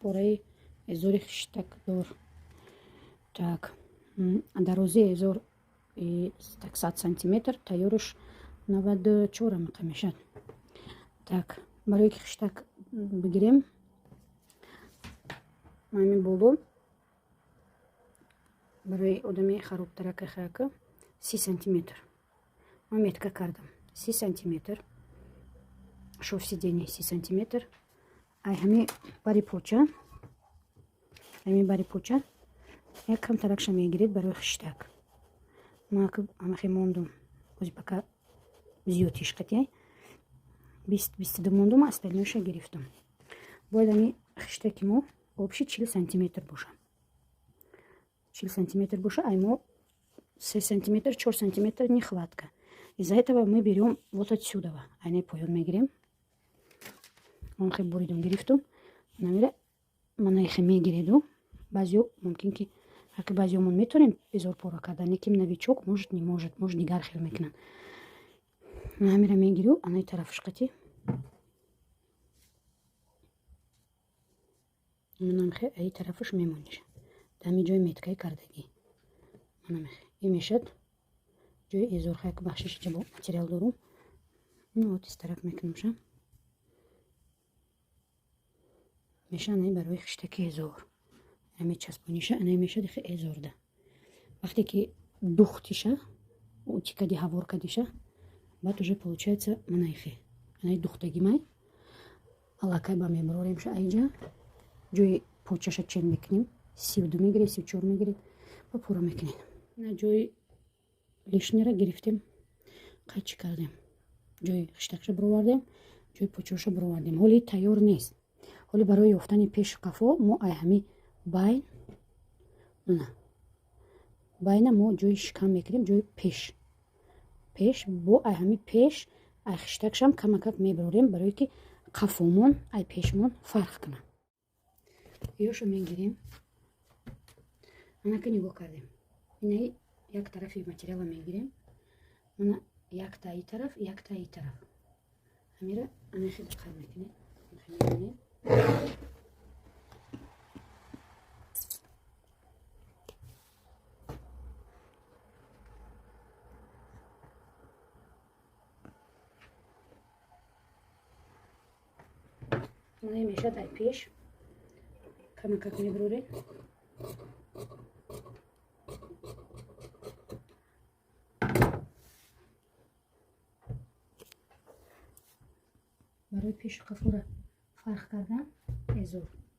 пораи эзори хиштакдор. Так, дарози эзор 100 сантиметр, тайёрш 94 меқа мешад. Так, барои ки хиштак бигирем, ҳамин боло барои одами харобтарака хака 30 сантиметр ман метка кардам. 30 сантиметр шовсидени 30 сантиметр. Ай ҳами бари поча, якам таракша мегиред барои хиштак. Ман ҳамахи мондум бози пока зиёд тишқатяй 20-22 мондум, остальноша гирифтам. Бояд ҳами хиштаки мо обши 40 сантиметр боша. 40 сантиметр боша, ай мо 3 сантиметр 4 сантиметр нехватка. Из-за этого мы берем вот отсюда, айне поён мегирем. Он хе буридум гирифтум. Намира манайхе мегиреду. Базио мумкин ки аки базио мон метонем безор пора кардан, неким новичок может не может, может дигар хел мекунад. Намира мегиру анай тарафш қати. Манамхе ай тарафш мемониш. Дами ҷои меткаи кардагӣ. Манамхе ин мешад ҷои эзор хак бахшиш ҷабо материал дорум. Ну вот из тараф мекунамша. Мешад ай барои хиштаки эзор. Ами часпониша анай мешад хе эзорда. Вақте ки духтиша, утикади ҳавор кадиша, баъд уже получается манайхе. Анай духтаги май. Алакай ба меброремша айҷа. ҷои почаша чен мекунем. 32 мегиред, 34 мегиред. Ба пура мекунем. На ҷои лишнера гирифтем. Қайчи кардем. ҷои хиштакша бировардем, ҷои почаша бировардем. Ҳоли тайёр нест. ҳоли барои ёфтани пеш қафо мо ай ҳами байн байна мо ҷои шикам мекунем, ҷои пеш бо ай ҳами пеш ай хиштакшам камакак мебарорем барои ки қафомон ай пешмон фарқ кунад. ёшо мегирем. Анака нигоҳ кардем. Инаи як тарафи материала мегирем. Мана якта и тараф, якта и тараф. Амира анахи диққат мекунед. Ина мешад ай пеш камакак мебуроред. барои пеши қафора фарқ кардан эзор